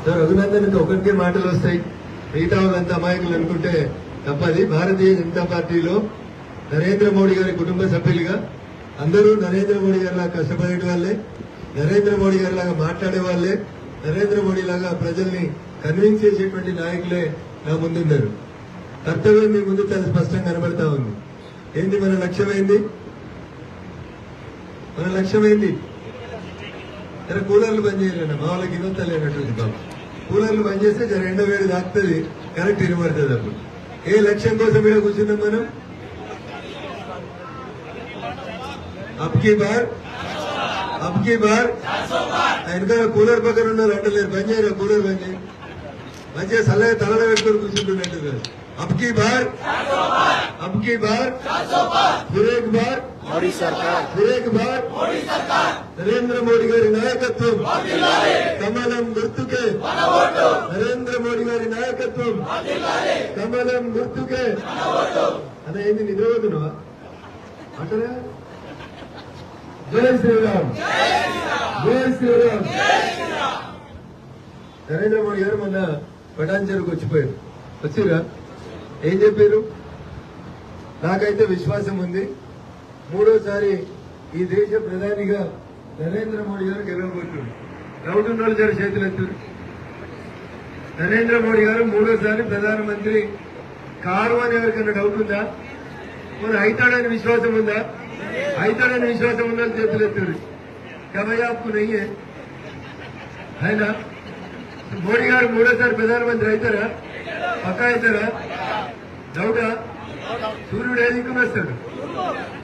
రఘునందన్కి ఒకరికే మాటలు వస్తాయి, మిగతా వాళ్ళంతా అమాయకులు అనుకుంటే తప్పది. భారతీయ జనతా పార్టీలో నరేంద్ర మోడీ గారి కుటుంబ సభ్యులుగా అందరూ నరేంద్ర మోడీ గారిలాగా కష్టపడే వాళ్ళే, నరేంద్ర మోడీ గారిలాగా మాట్లాడే వాళ్ళే, నరేంద్ర మోడీ లాగా ప్రజల్ని కన్విన్స్ చేసేటువంటి నాయకులే నా ముందున్నారు. కర్తవ్యం మీ ముందు చాలా స్పష్టంగా కనబడతా ఉంది. ఏంది మన లక్ష్యమైంది? మన లక్ష్యమైంది జర కూలర్లు బంద్ చేయాలన్న మా వాళ్ళకి ఇనొత్తలేనటువంటి బాబు. కూలర్లు బంద్ చేస్తే జర ఎండ వేడి దాక్కుతుంది, కరెక్ట్ వినబడుతుంది. అప్పుడు ఏ లక్ష్యం కోసం ఇక్కడ కూర్చున్నాం మనం? అబ్కి బార్ వెనక కూలర్ పక్కన ఉన్నారు అంటలేరు, బంద్ చేయరు. కూలర్ బంద్ చేయి, మంచిగా చల్లగా తలలో పెట్టుకొని కూర్చుంటున్నట్టు కాదు. అబ్కి బార్ ఫిరేక్ బార్ నరేంద్ర మోడీ గారి నాయకత్వం, కమలం గుర్తుకే నరేంద్ర మోడీ గారి నాయకత్వం, కమలం గుర్తుకే అన్న. ఏంది నిద్రపోతున్నావా అంటారా? జై శ్రీరామ్, జై శ్రీరామ్. నరేంద్ర మోడీ గారు మొన్న పటాన్చెరుకు వచ్చిపోయారు. వచ్చిరా ఏం చెప్పారు? నాకైతే విశ్వాసం ఉంది, మూడోసారి ఈ దేశ ప్రధానిగా నరేంద్ర మోడీ గారు గెలవబోతున్నారు. డౌట్ ఉన్న వాళ్ళు జర చేతులు ఎత్తారు. నరేంద్ర మోడీ గారు మూడోసారి ప్రధానమంత్రి కారు అని ఎవరికైనా డౌట్ ఉందా? మరి అవుతాడని విశ్వాసం ఉందా? అవుతాడని విశ్వాసం ఉన్న చేతులు ఎత్తారు. కభయ్య ఆప్కు నయ్యే అయినా మోడీ గారు మూడోసారి ప్రధానమంత్రి అవుతారా? పక్కా అవుతారా? డౌటా? సూర్యుడు ఏ దిక్కున వస్తాడు?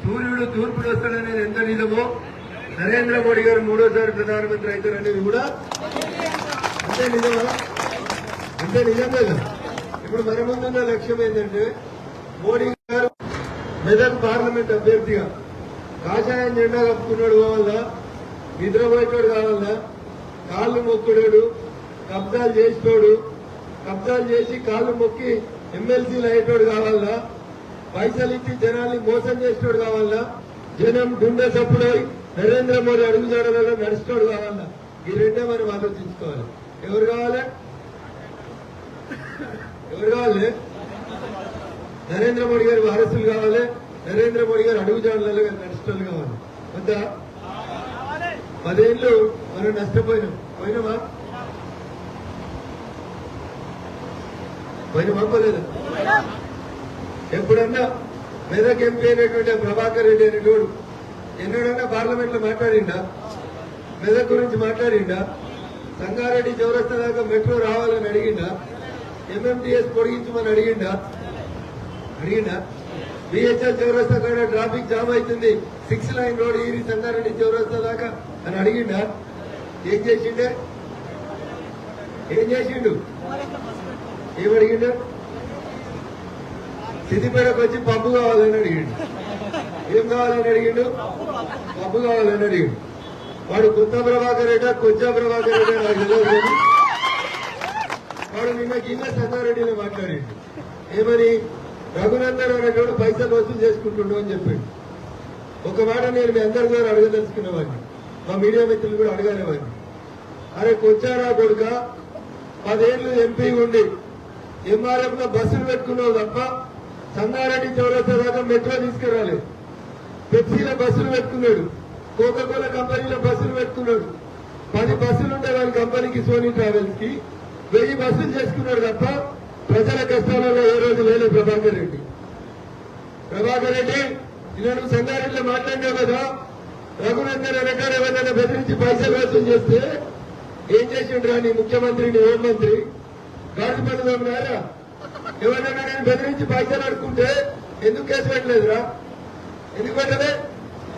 సూర్యుడు తూర్పుడు వస్తాడనేది ఎంత నిజమో నరేంద్ర మోడీ గారు మూడోసారి ప్రధానమంత్రి అవుతారనేది కూడా అంతే నిజమా? అంతే నిజం కదా. ఇప్పుడు మన ముందున్న లక్ష్యం ఏంటంటే మోడీ గారు మెదక్ పార్లమెంట్ అభ్యర్థిగా కాషాయం జెండా కప్పుకున్నాడు కావాలా, నిద్రపోయేటోడు కావాలా, కాళ్ళు మొక్కుడాడు, కబ్జాలు చేసినోడు, కబ్జాలు చేసి కాళ్ళు మొక్కి ఎమ్మెల్సీలు అయ్యేటోడు కావాలా, పైసలు ఇచ్చి జనాల్ని మోసం చేసినోడు కావాలా, జనం గుండె చప్పుడై నరేంద్ర మోడీ అడుగుజాడలలో నడుచుకోడు కావాలా? ఈ రెండే మనం ఆలోచించుకోవాలి. ఎవరు కావాలి? నరేంద్ర మోడీ గారి వారసులు కావాలి, నరేంద్ర మోడీ గారు అడుగుజాడలలో నడుచుకోవాలి కావాలి. కొంత 10 ఏళ్ళు మనం పోయినామా పోలేదా? ఎప్పుడన్నా మెదక్ ఎంపీ అయినటువంటి ప్రభాకర్ రెడ్డి అనేటోడు ఎన్నడన్నా పార్లమెంట్ లో మాట్లాడిండా? మెదక్ గురించి మాట్లాడిండా? సంగారెడ్డి చౌరస్తా దాకా మెట్రో రావాలని అడిగిండా? ఎంఎంటీఎస్ పొడిగించమని అడిగిండా? బిహెచ్ఎల్ చౌరస్తా కాడ ట్రాఫిక్ జామ్ అవుతుంది, 6 లైన్ రోడ్ ఈరి సంగారెడ్డి చౌరస్తా దాకా అని అడిగిండా? ఏం చేసిండు? ఏమడిగిండు? సిద్దిపేటకు వచ్చి పబ్బు కావాలని అడిగిండు. ఏం కావాలని అడిగిండు? పబ్బు కావాలని అడిగిండు. వాడు కొత్త ప్రభాకర్ రెడ్డి కొచ్చా ప్రభాకర్ రెడ్డి నాకు తెలియదు. వాడు నిన్న సంగారెడ్డిలో మాట్లాడిండు. ఏమని? రఘునందన్ అనేటోడు పైసలు వసూలు చేసుకుంటుండు అని చెప్పాడు. ఒక మాట నేను మీ అందరి ద్వారా అడగదలుచుకునేవాడిని, మా మీడియా మిత్రులు కూడా అడగానేవాడిని. అరే కొచ్చారా కొడుక, 10 ఏళ్లు ఎంపీ ఉండి ఎంఆర్ఎఫ్ లో బస్సులు పెట్టుకున్నావు తప్ప సంగారెడ్డి చౌరస్తా దాకా మెట్రో తీసుకురాలేదు. పెప్సీలో బస్సులు పెట్టుకున్నాడు, కోకాకోలా కంపెనీలో బస్సులు పెట్టుకున్నాడు. 10 బస్సులుంటే వాళ్ళ కంపెనీకి, సోనీ ట్రావెల్స్ కి 1000 బస్సులు చేసుకున్నాడు తప్ప ప్రజల కష్టాలలో ఏ రోజు లేదు ప్రభాకర్ రెడ్డి. ఇలా నువ్వు సంగారెడ్డిలో మాట్లాడినావు కదా, రఘునందన్ అనేకాడు ఎవరైనా బెదిరించి పైసలు వసూలు చేస్తే ఏం చేసిండ్రా నీ ముఖ్యమంత్రి, నీ హోంమంత్రి? గాడి పనులున్నారా? ఎవరైనా నేను బెదిరించి పైసలు అడుకుంటే ఎందుకు కేసు పెట్టలేదురా? ఎందుకు పెట్టలే?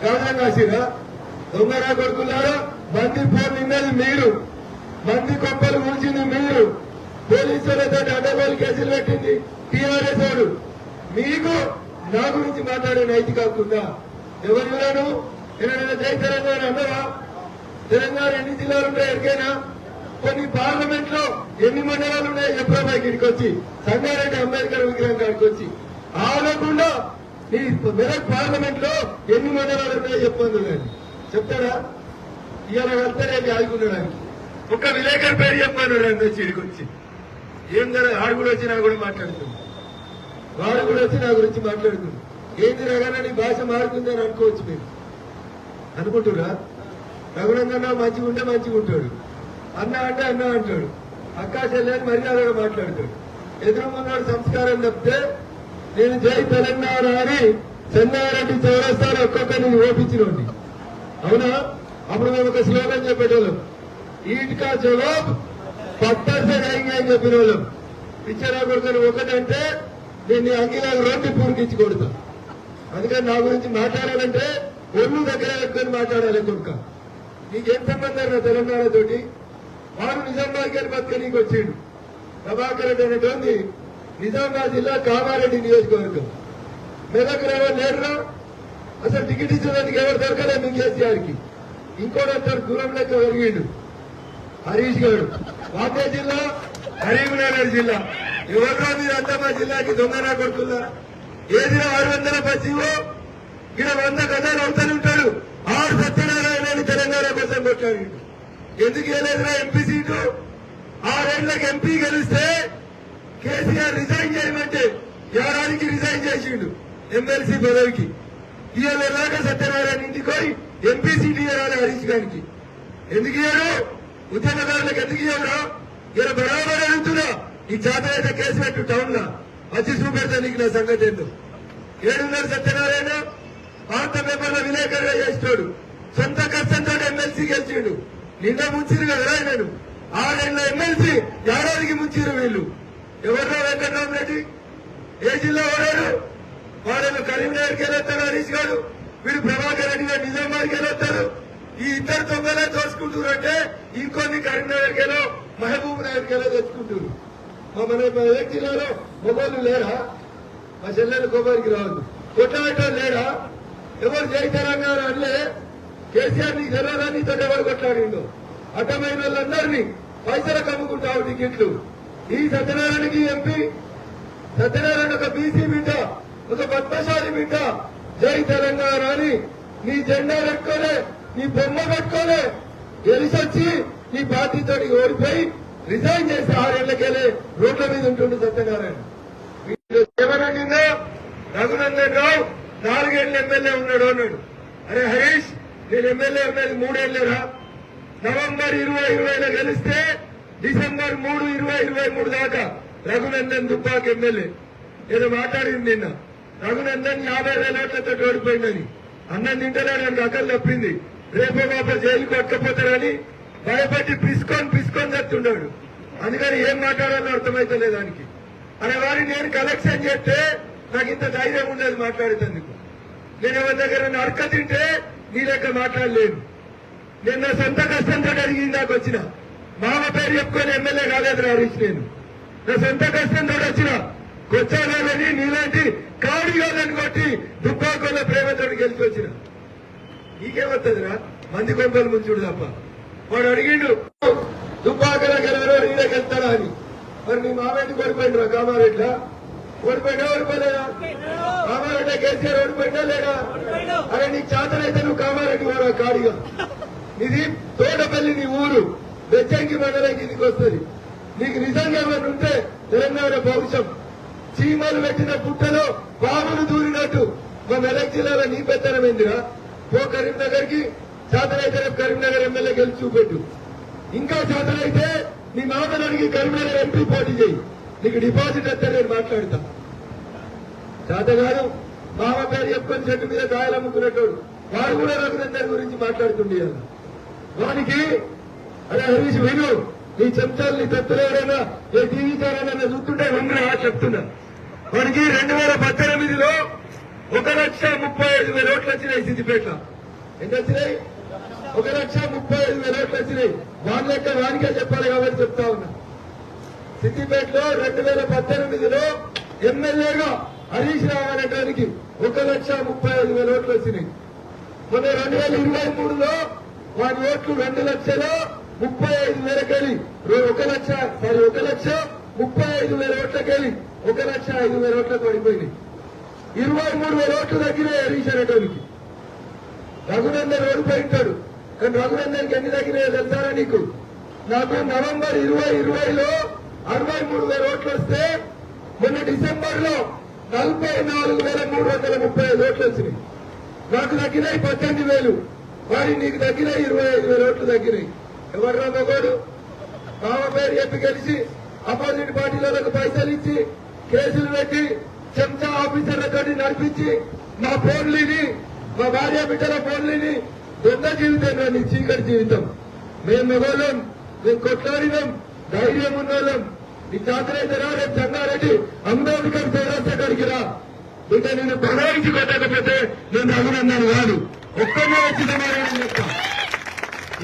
గాజం కాసిరా? దొంగరా కొడుకున్నారా? మంది ఫోన్ నిన్నది మీరు, మంది కొప్పలు కూల్చింది మీరు, పోలీసులతో అడ్డగోలు కేసులు పెట్టింది టీఆర్ఎస్ వాడు. మీకు నా గురించి మాట్లాడే నైతిక హక్కుందా? ఎవరు ఏమైనా జై తెలంగాణ అన్నారా? తెలంగాణ ఎన్ని జిల్లాలు ఉన్నాయి ఎరికైనా? కొన్ని పార్లమెంట్ లో ఎన్ని మండలాలు ఉన్నాయి చెప్పరా? ఇక్కడికి వచ్చి సంగారెడ్డి అంబేద్కర్ విగ్రహం కాడికి వచ్చి ఆగకుండా నీ మెదక్ పార్లమెంట్ లో ఎన్ని మండలాలు ఉన్నాయో చెప్పండి. చెప్తాడా? ఇవాళ వెళ్తే రేపు ఆదుకునడానికి ఒక్క విలేకరు పేరు చెప్పాను రెండు చీడికొచ్చి ఏం కదా ఆడు కూడా వచ్చి నా కూడా మాట్లాడుతుంది, వాడు కూడా వచ్చి నా గురించి మాట్లాడుతుంది. ఏంది రగనా నీ భాష మారుతుందని అనుకోవచ్చు మీరు అనుకుంటురా? రఘునందన్ మంచిగా ఉంటే మంచిగా ఉంటాడు, అన్న అంటే అన్న అంటాడు, అక్కా చెల్లెని మర్యాదగా మాట్లాడతాడు. ఎదురుమన్నాడు సంస్కారం తప్పితే నేను జై తెలంగాణ అని చెన్నారెడ్డి చౌరస్తాను ఒక్కొక్కరిని ఓపించినోండి. అవునా? అప్పుడు మేము ఒక స్లోగన్ చెప్పేటోళ్ళం, ఈట్కా జవాబ్ పత్తర్సే అయింది అని చెప్పిన వాళ్ళం. పిచ్చరా కొడుకుని ఒకటంటే నేను నీ అంగిలాగా రోడ్డు పూరికించి కొడతా. అందుకని నా గురించి మాట్లాడాలంటే ఒళ్ళు దగ్గర పెట్టుకొని మాట్లాడాలి. కొడుక నీకేం సంబంధం నా తెలంగాణతోటి? వాడు నిజామాబాద్ గారి బతకనీకి వచ్చిండు. ప్రభాకర్ రెడ్డి అనేటువంటి నిజామాబాద్ జిల్లా కామారెడ్డి నియోజకవర్గం. మెదక్ లేరురా, అసలు టికెట్ ఇచ్చేదానికి ఎవరు దొరకలేదు మీ కేసీఆర్ కి. ఇంకోటి అంటారు దూరం లెక్క పెరిగిండు హరీష్ గారు. వాటే జిల్లా కరీంనగర్ జిల్లా. ఎవరో మీరంతా మా జిల్లాకి దొంగనా కొడుతున్నారా? ఏదిరా 600 పచ్చివో ఇక్కడ 100 గదాలు అవుతానే ఉంటాడు. ఆరు సత్యనారాయణ తెలంగాణ కోసం కొట్లాడిండు. ఎందుకు వేయలేదురా ఎంపీ సీటు? 6 ఏళ్లకు ఎంపీ గెలిస్తే కేసీఆర్ రిజైన్ చేయమంటే ఏడాదికి రిజైన్ చేసిండు ఎమ్మెల్సీ పదవికి. ఇవాళ సత్యనారాయణ ఇంటికి పోయి ఎంపీ సీటు ఇవ్వాలి హరీష్ గారికి. ఎందుకు ఇవ్వడు? ఉద్యమకారులకు ఎందుకు ఇవ్వడా? ఇలా బరాబర్ అడుగుతున్నా. ఈ చేత అయితే కేసు పెట్టు టౌన్ లా వచ్చి చూపెడతా నీకు నా సంగతి ఏందో. 7 సత్యనారాయణ వార్త పేపర్లో విలేకరుగా చేస్తాడు. సొంత కష్టంతో ఎమ్మెల్సీ గెలిచిండు. నిన్న ముంచిరు కదా నేను 6 ఏళ్ల ఎమ్మెల్సీ ఏడాదికి ముంచిరు వీళ్ళు. ఎవరో వెంకటరామరెడ్డి ఏ జిల్లా వాడారు? వాడేమో కరీంనగర్కి వెళ్ళొస్తాడు హరీష్ గారు, వీడు ప్రభాకర్ రెడ్డి గారు నిజామాబాద్కి వెళ్ళొస్తారు. ఈ ఇద్దరు తొందరగా దోచుకుంటారు అంటే ఇంకొన్ని కరీంనగర్కి వెళ్ళో మహబూబ్ నగర్కి వెళ్ళో తెచ్చుకుంటారు. మన మెదక్ జిల్లాలో మొగోళ్ళు లేరా? మా చెల్లెలు కొబ్బరికి రావద్దు కొట్లాడటం లేరా? ఎవరు జై తెలంగాణ అంటే కేసీఆర్ నీకు తెలియదా? నీతో ఎవరు కొట్లాడిందో? అడ్డమైన వాళ్ళందరినీ పైసలకు అమ్ముకుంటావు టికెట్లు. ఈ సత్యనారాయణకి ఎంపీ, సత్యనారాయణ ఒక బీసీ బిడ్డ, ఒక పద్మశాలి బిడ్డ. జై తెలంగాణ అని నీ జెండా పెట్టుకోలే, నీ బొమ్మ పెట్టుకోలే, గెలిచొచ్చి నీ పార్టీతో ఓడిపోయి రిజైన్ చేసి 6 ఏళ్లకెళ్ళి రోడ్ల మీద ఉంటుండే సత్యనారాయణ. ఏమన్నా రఘునందన్ రావు 4 ఏళ్ల ఎమ్మెల్యే ఉన్నాడు అన్నాడు. అరే హరీష్, నేను ఎమ్మెల్యే 3 ఏళ్లేరా? నవంబర్ 2020లో గెలిస్తే డిసెంబర్ 3, 2023 దాకా రఘునందన్ దుబ్బాక ఎమ్మెల్యే. ఏదో మాట్లాడింది నిన్న, రఘునందన్ 50,000 ఓట్లతో ఓడిపోయిందని. అన్నం తింటేనే అక్కలు తప్పింది. రేపో బాబా జైలుకు పట్టుకపోతారని భయపడి పిసుకొని చెప్తున్నాడు. అందుకని ఏం మాట్లాడాలో అర్థమైతే దానికి. అనే వారిని నేను కలెక్షన్ చేస్తే నాకు ఇంత ధైర్యం ఉండేది మాట్లాడేందుకు. నేను ఎవరి దగ్గర అడక తింటే నీ లెక్క మాట్లాడలేను. నేను నా సొంత కష్టంతో అడిగింది నాకు వచ్చిన మామ పేరు చెప్పుకొని ఎమ్మెల్యే కాలేదు హరీష్. నేను నా సొంత కష్టంతో వచ్చిన కొచ్చాలని నీలాంటి కాడిగాలని కొట్టి దుబ్బాకోళ్ళ ప్రేమతో గెలిచి వచ్చిన. నీకేమవుతుందిరా మంది కొంపలు ముంచుడు తప్ప. వాడు అడిగిండు దుబ్బాకల గెలవరో నీళ్ళకి వెళ్తాడా అని. మరి నీ మామేంటి ఓడిపోయిండ్రా? కామారెడ్డిలా ఓడిపోయినా ఓడిపోలేదా? కామారెడ్డి కేసీఆర్ ఓడిపోయినా లేదా? అరే నీకు చేతనైతే నువ్వు కామారెడ్డి వాడు కాడిగా. ఇది తోటపల్లి నీ ఊరు, బెజ్జంకి మండలం కిందికి వస్తుంది. నీకు నిజంగా ఏమైనా ఉంటే తెలంగాణ భవిష్యం చీమలు పెట్టిన పుట్టలో పాములు దూరినట్టు మా మెదక్ జిల్లాలో నీ పెత్తనం ఏందిరా? పో కరీంనగర్ కి, చేతనైతే కరీంనగర్ ఎమ్మెల్యే గెలిచి చూపెట్టు. ఇంకా చేతనైతే నీ మామని అడిగి కరీంనగర్ ఎంపీ పోటీ చేయి, నీకు డిపాజిట్ వస్తే నేను మాట్లాడతా. చేత కాదు మామ పేరు చెప్పుకొని చెట్టు మీద కాయలు అమ్ముకున్నట్టు వాడు కూడా రఘునందన్ గురించి మాట్లాడుతుండే. వానికి అరే హరీష్ విను, నీ చెంచాలు నీ పెద్దలు ఎవరైనా ఏ టీవీ ఛానల్ చూస్తుంటే వినరా చెప్తున్నా. వానికి 2018లో 1,35,000 ఓట్లు వచ్చినాయి సిద్దిపేట. ఎంత వచ్చినాయి? 1,35,000 ఓట్లు వచ్చినాయి. వాళ్ళ లెక్క వానికే చెప్పాలి కాబట్టి చెప్తా ఉన్నా. సిద్దిపేటలో 2018లో ఎమ్మెల్యేగా హరీష్ రావు అనేటానికి 1,35,000 ఓట్లు వచ్చినాయి. మొన్న 2023లో వారి ఓట్లు 2,35,000కెళ్ళి 1,35,000 ఓట్లకెళ్ళి 1,05,000 ఓట్లకు పడిపోయినాయి. 23,000 ఓట్లు తగ్గినాయి హరీష్ అనేటానికి. రఘునందన్ ఓడిపోయింటాడు, కానీ రఘునందన్కి ఎన్ని తగ్గినాయో తెలుసారా నీకు? నాకు నవంబర్ 2020లో 63,000 ఓట్లు వస్తే మొన్న డిసెంబర్ లో 44,335 ఓట్లు వచ్చినాయి. నాకు తగ్గినాయి 18,000. మరి నీకు తగ్గినాయి 25,000 ఓట్లు తగ్గినాయి. ఎవర్రా మగోడు? మామ పేరు చెప్పి గెలిచి అపోజిట్ పార్టీలకు పైసలు ఇచ్చి కేసులు పెట్టి చెంచా ఆఫీసర్లతో నడిపించి మా ఫోన్లీని మా భార్య బిడ్డల ఫోన్లీని దొంగ జీవితం నీ చీకటి జీవితం. మేము మగోళ్ళం, మేము కొట్లాడినాం, ధైర్యం ఉన్నోళ్ళం. నీ చాకరైతే రా, రేపు సంగారెడ్డి అంబేద్కర్ చౌరస్తా కాడికి రా బిడ్డ. నేను బడాయించి కొట్టకపోతే నేను రఘునందన్ కాదు, ఒక్కనే వచ్చి సమాధానం చెప్తా.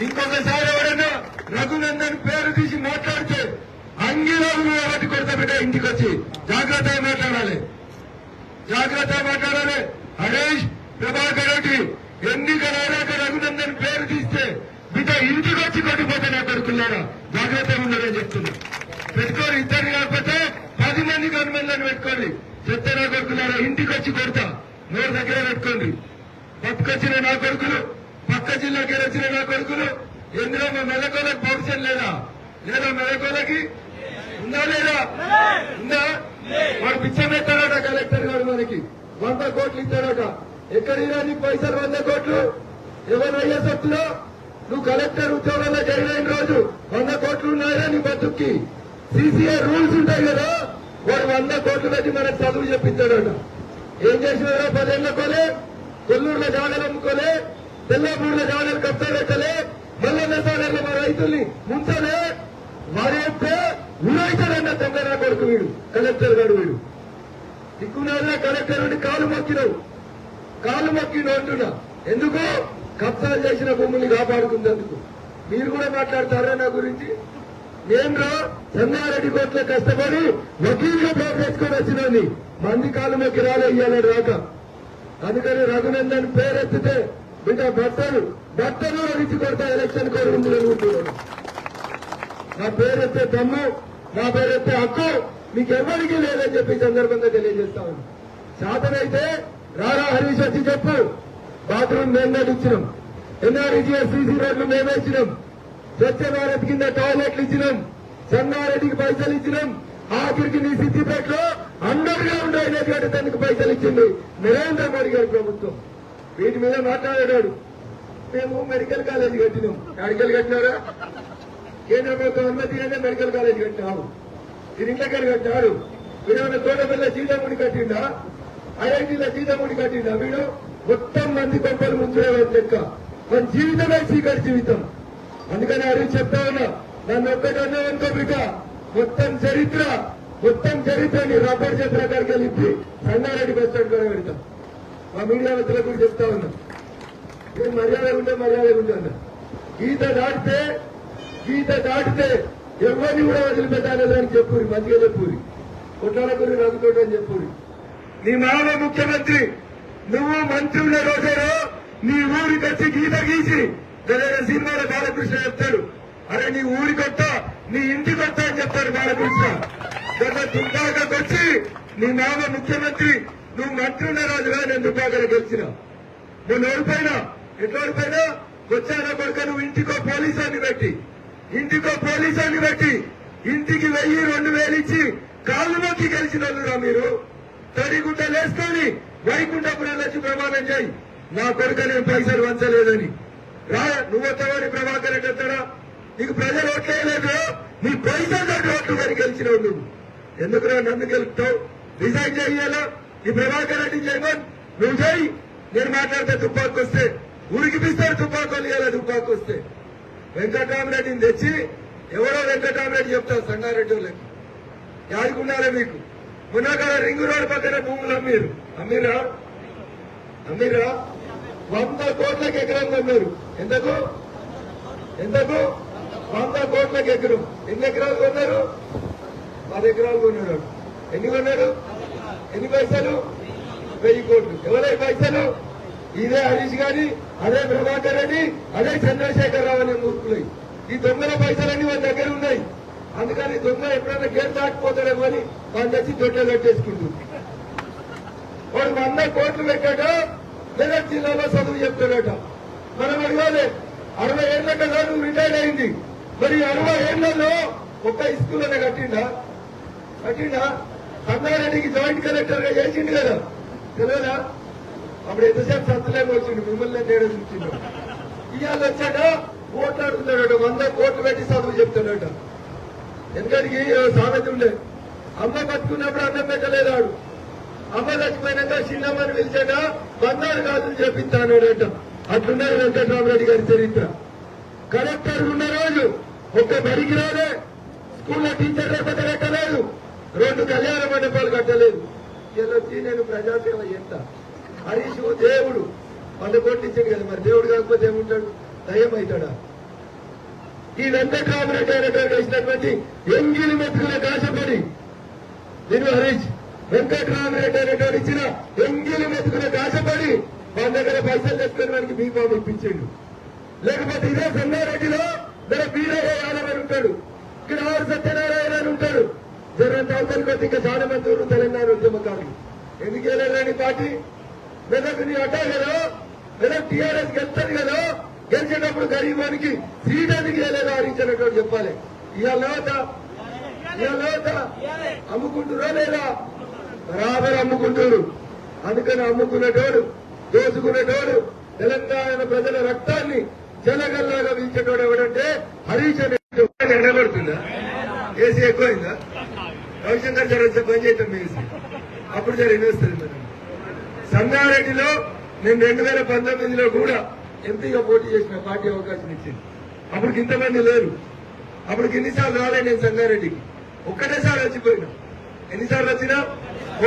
ఇంకొకసారి ఎవరైనా రఘునందన్ పేరు తీసి మాట్లాడితే అంగిలో ఒకటి కొడతా బిడ్డ. ఇంటికి వచ్చి జాగ్రత్తగా మాట్లాడాలి, జాగ్రత్తగా మాట్లాడాలి. హరీష్, ప్రభాకర్ రెడ్డి ఎన్నికలైనాక రఘునందన్ పేరు తీస్తే బిడ్డ ఇంటికి వచ్చి కొట్టిపోతే నా కొడుకున్నారా, జాగ్రత్తగా ఉన్నారని చెప్తున్నా. పెట్టుకోండి, ఇద్దరు కాకపోతే 10 మంది గవర్నమెంట్లను పెట్టుకోండి. చెప్తే నా కొడుకున్నారా ఇంటికి వచ్చి కొడతా. నోరు దగ్గర పెట్టుకోండి. పట్టుకొచ్చిన నా కొడుకులు, పక్క జిల్లాకి వచ్చిన నా కొడుకులు, ఎందులో మా మెలకోలకు పౌరుషం లేదా? లేదా మెలకోలకి ఉందా లేదా? ఉందా? వాడు పిచ్చం ఎత్తాడట కలెక్టర్ గారు, మనకి 100 కోట్లు ఇస్తాడట. ఎక్కడిరా నీ పైసలు 100 కోట్లు? ఎవరయ్యా సొత్తులో? నువ్వు కలెక్టర్ ఉద్యోగంలో జాయిన్ అయిన రోజు 100 కోట్లు ఉన్నాయా నీ బతుక్కి? సీసీఐ రూల్స్ ఉంటాయి కదా, వాడు 100 కోట్లు పెట్టి మనకు చదువు చెప్పించాడట. ఏం చేసినారా? 10 ఏళ్ల కోలే, కొల్లూరులో జాగలు అమ్ముకోలే, తెల్లమూరులో జాగలు కబ్జా పెట్టలే, మల్లన్న సాగర్లో మా రైతుల్ని ముంచలే. వాడు చెప్తే ఉడాయితాడన్న దొంగ కొడుకు వీడు, కలెక్టర్ గారు వీడు. దిక్కునాదా కలెక్టర్ నుండి కాలు మొక్కినవు, కాలు మొక్కిన అంటున్నా. ఎందుకు? కబ్జాలు చేసిన భూముల్ని కాపాడుకున్నందుకు. మీరు కూడా మాట్లాడతారా నా గురించి? నేను రా సంగారెడ్డి కోట్ల కష్టపడి వకీలుగా పేరు తెచ్చుకొని వచ్చినోని, మంది కాలు మొక్కి రాలే ఇయ్యాలని రాక. అందుకని రఘునందన్ పేరెత్తితే బిడ్డ బట్టలు అడిచి కొడతా ఎలక్షన్ కోడ్ ఉందని ఉంటున్నాను. నా పేరెత్తే దమ్ము, నా పేరెత్తే హక్కు మీకెవ్వరికీ లేదని చెప్పి సందర్భంగా తెలియజేస్తా ఉన్నా. శాతనైతే రారా హరీష్ వచ్చి చెప్పు. బాత్రూమ్ మేము ఇచ్చినాం, ఎన్ఆర్ఈజీఎస్ సీసీ రోడ్లు మేమే ఇచ్చినాం, స్వచ్ఛ భారత్ కింద టాయిలెట్లు ఇచ్చినాం, సంగారెడ్డికి పైసలు ఇచ్చినాం. ఆఖరికి నీ సిద్దిపేటలో అండర్గా ఉండే దానికి పైసలు ఇచ్చింది నరేంద్ర మోడీ గారి ప్రభుత్వం. వీటి మీద మాట్లాడాడు. మేము మెడికల్ కాలేజీ కట్టినాం. మెడికల్ కట్టినారా? కేంద్ర ప్రభుత్వం అనుమతి అంటే మెడికల్ కాలేజీ కట్టినావు. తిరింటకర్ కట్టినాడు. వీడేమన్నా తోటపల్లి సీతాముడి కట్టిండా? ఐఐటీలో సీతాముడి కట్టిండా? వీడు మొత్తం మంది గొప్పలు ముంచే లెక్క. మన జీవితమే చీకటి జీవితం. అందుకని అడిగి చెప్తా ఉన్నా, నన్ను ఒక్కటన్నా అనుకో బిడ్డ, మొత్తం చరిత్రని రబ్బర్ చేతుల కాడికి వెళ్ళి సంగారెడ్డి బస్ స్టాండ్ కూడా పెడతాం. మా మీడియా మిత్రులకు కూడా చెప్తా ఉన్నా, నేను మర్యాదగా ఉంటాను. గీత దాటితే ఎవరిని కూడా వదిలిపెట్టాలని చెప్పురి, మంచిగా చెప్పురి, కొట్లాడకూరి రఘుతోటి అని చెప్పురి. నీ మామ ముఖ్యమంత్రి, నువ్వు మంత్రి ఉన్న రోజేనో నీ ఊరికి వచ్చి గీత గీసి ఏదైనా సినిమాలో బాలకృష్ణ చెప్తాడు, అరే నీ ఊరికొత్తా నీ ఇంటికొత్తా అని చెప్తాడు బాలకృష్ణ. గత దుబ్బాకకు వచ్చి నీ మామ ముఖ్యమంత్రి, నువ్వు మంత్రి ఉన్న రోజుగా నేను దుబ్బాకలో గెలిచిన. నువ్వు ఓడిపోయినా, ఎట్లా ఓడిపోయినా? వచ్చాన కొడుక నువ్వు ఇంటికో పోలీసాన్ని పెట్టి ఇంటికి 1000-2000 ఇచ్చి కాళ్ళు మొక్కి గెలిచిన వాళ్ళురా మీరు. తడిగుడ్డ లేసుకొని వైకుంఠపురం వచ్చి ప్రమాణం చేయి, నా కొడుక నేను పైసలు వంచలేదని. రా, నువ్వు వస్తావని ప్రభాకర్ రెడ్డి వస్తాడా? నీకు ప్రజలు ఓట్లేయలేదు, నీ పైసలు ఓట్లు కానీ గెలిచినావు నువ్వు. ఎందుకు నన్ను గెలుపుతావు? రిజైన్ చేయాలా? ఈ ప్రభాకర్ రెడ్డి చేయమని నువ్వు చేయి. నేను మాట్లాడితే తుపాకు వస్తే ఉరికిపిస్తాడు, తుపాకు వెళ్ళాలి. తుపాకు వస్తే వెంకటరామరెడ్డిని తెచ్చి ఎవరో వెంకటరామరెడ్డి చెప్తారు సంగారెడ్డి వాళ్ళకి. యాడుకున్నారా మీకు? మునగడ రింగు రోడ్డు పక్కన భూములు అమ్మిరా 100 కోట్లకు ఎకరం కొన్నారు. ఎంతకు 100 కోట్లకు ఎకరం. ఎన్ని ఎకరాలు కొన్నారు? 10 ఎకరాలు కొన్నాడు. ఎన్ని కొన్నాడు? ఎన్ని పైసలు? 1000 కోట్లు. ఎవరై పైసలు? ఇదే హరీష్ గాని, అదే ప్రభాకర్ రెడ్డి, అదే చంద్రశేఖర్ రావు అనే మూర్ఖులై. ఈ దొంగల పైసలన్నీ వాళ్ళ దగ్గర ఉన్నాయి. అందుకని దొంగ ఎప్పుడైనా గేట్ దాటిపోతాడేమో అని వాళ్ళు తెచ్చి దొడ్లో కట్టేసుకుంటుంది. వాడు 100 కోట్లు పెట్టాట, మెదక్ జిల్లాలో చదువు చెప్తాడట. మనం అడగాలి, 60 ఏళ్ల కదా నువ్వు రిటైర్ అయింది, మరి 60 ఏళ్లలో ఒక్క స్కూల్ అనే కట్టిండా సంగారెడ్డికి జాయింట్ కలెక్టర్ గా చేసిండు కదా తెలియదా? అప్పుడు ఎంతసేపు సత్తులేమో వచ్చిండు, మిమ్మల్ని నేను చూసిండు. ఇవాళ వచ్చాడ ఓట్లు అడుగుతాడట, 100 కోట్లు పెట్టి చదువు చెప్తాడట. ఎందుకడికి సామెత ఉండే, అమ్మ బతుకున్నప్పుడు అన్నం పెట్టలేదాడు, అమ్మ చచ్చిపోయినాక చిన్నమ్మని పిలిచాడ బంగారు గాజులు చేపిస్తాడట. అట్లున్నారు వెంకటరామరెడ్డి గారి చరిత్ర. కలెక్టర్ ఉన్న రోజు ఒక్క బడికి రాలే, స్కూల్లో టీచర్ రేపటి కట్టలేదు, 2 కళ్యాణ మండపాలు కట్టలేదు. ఇలా వచ్చి నేను ప్రజాసేవ చేస్తా. హరీష్ దేవుడు 100 కోట్లు ఇచ్చాడు కదా, మరి దేవుడు కాకపోతే ఏముంటాడు? దయ్యం అవుతాడా? ఈ వెంకటరామరెడ్డి అనేటువంటి వేసినటువంటి ఎంగిలి మెతుకులకు ఆశపడి నేను హరీష్ వెంకటరామరెడ్డి అనేటువంటి ఇచ్చిన ఎంగిలి మెతుకులకు ఆశపడి వాళ్ళ దగ్గర పైసలు తెచ్చుకుని వానికి బీఫామ్ ఇప్పించాడు. లేకపోతే ఇదే సంగారెడ్డిలో మన బీరయ్య యాదవ్ అని ఉంటాడు, ఇక్కడ ఆర్ సత్యనారాయణ అని ఉంటాడు. జరంత అవతలికి వచ్చి ఇంకా చాలా మంది ఊరు తెలంగాణ ఉద్యమకారులు. ఎందుకు వెళ్ళాలని పార్టీ మెదక్ నీ అడ్డా కదా, మెదక్ టీఆర్ఎస్ గెలుస్తుంది కదా, గెలిచేటప్పుడు గరీబానికి సీట్ ఎందుకు వెళ్ళేదో ఆడించినట్టు చెప్పాలి. ఇవాళ అమ్ముకుంటురా లేదా? బరాబర్ అమ్ముకుంటారు. అందుకని అమ్ముకునేటోడు, దోచుకునేటోడు, తెలంగాణ ప్రజల రక్తాన్ని జలగల్లాగా పీల్చేటోడు ఎవడంటే హరీష్ అనే ఎండబడుతుందా? ఏసీ ఎక్కువైందా? రవిశంకర్ సార్ వచ్చే పని చేద్దాం ఏసీ, అప్పుడు సార్ ఎన్నిస్తుంది. మనం సంగారెడ్డిలో నేను 2019లో కూడా ఎంపీగా పోటీ చేసిన, పార్టీ అవకాశం ఇచ్చింది. అప్పటికి ఇంతమంది లేరు, అప్పటికి ఎన్నిసార్లు రాలే నేను సంగారెడ్డికి, ఒక్కటేసారి వచ్చిపోయినా. ఎన్నిసార్లు వచ్చినా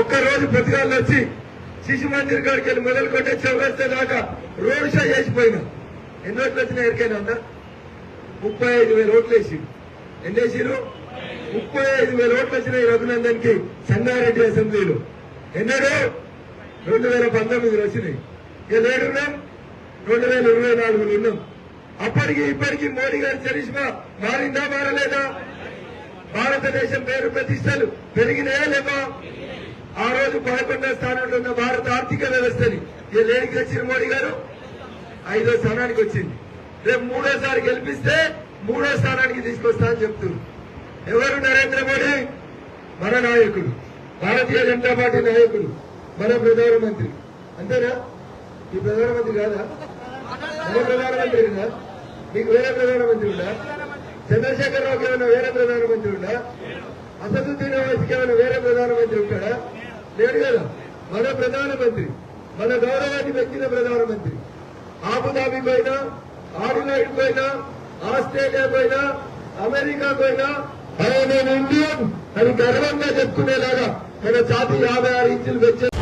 ఒక్కరోజు ప్రతిగాళ్ళు వచ్చి శిశు మందిర్ కాడికి వెళ్ళి మొదలుకొట్టే చౌరస్తా దాకా రోడ్ షో చేసిపోయినా. ఎన్ని ఓట్లు వచ్చినా ఎరికైనా అన్నా? 35,000 ఓట్లు వేసి. ఎన్ని వేసిరు? 35,000 ఓట్లు వచ్చినాయి రఘునందన్ కి సంగారెడ్డి అసెంబ్లీలో. ఎన్నడూ 2019 వచ్చినాయి. ఇక లేడున్నాం 2024 ఉన్నాం. అప్పటికి ఇప్పటికీ మోడీ గారి చరిష్మా మారిందా మారలేదా? భారతదేశం పేరు ప్రతిష్టలు పెరిగినాయా లేవా? ఆ రోజు 11వ స్థానంలో ఉన్న భారత ఆర్థిక వ్యవస్థని ఇక లేడికి వచ్చిన మోడీ గారు 5వ స్థానానికి వచ్చింది. రేపు 3వసారి గెలిపిస్తే 3వ స్థానానికి తీసుకొస్తా అని చెప్తున్నారు. ఎవరు? నరేంద్ర మోడీ మన నాయకుడు, భారతీయ జనతా పార్టీ నాయకుడు, మన ప్రధానమంత్రి. అంతేనా? ఈ ప్రధానమంత్రి కాదా? మన ప్రధానమంత్రి కదా? మీకు వేరే ప్రధానమంత్రి ఉందా? చంద్రశేఖరరావుకి ఏమైనా వేరే ప్రధానమంత్రి ఉందా? అసదుద్దీన్ ఓవైసీకి ఏమైనా వేరే ప్రధానమంత్రి ఉంటాడా? లేడు కదా. మన ప్రధానమంత్రి, మన గౌరవాన్ని పెంచిన ప్రధానమంత్రి. ఆబుదాబి పోయినా, ఆడిలైడ్ పోయినా, ఆస్ట్రేలియా పోయినా, అమెరికా పోయినా ఆయన ఇండియన్ అని గర్వంగా చెప్పుకునేలాగా మన జాతి 56 ఇంచులు పెంచారు.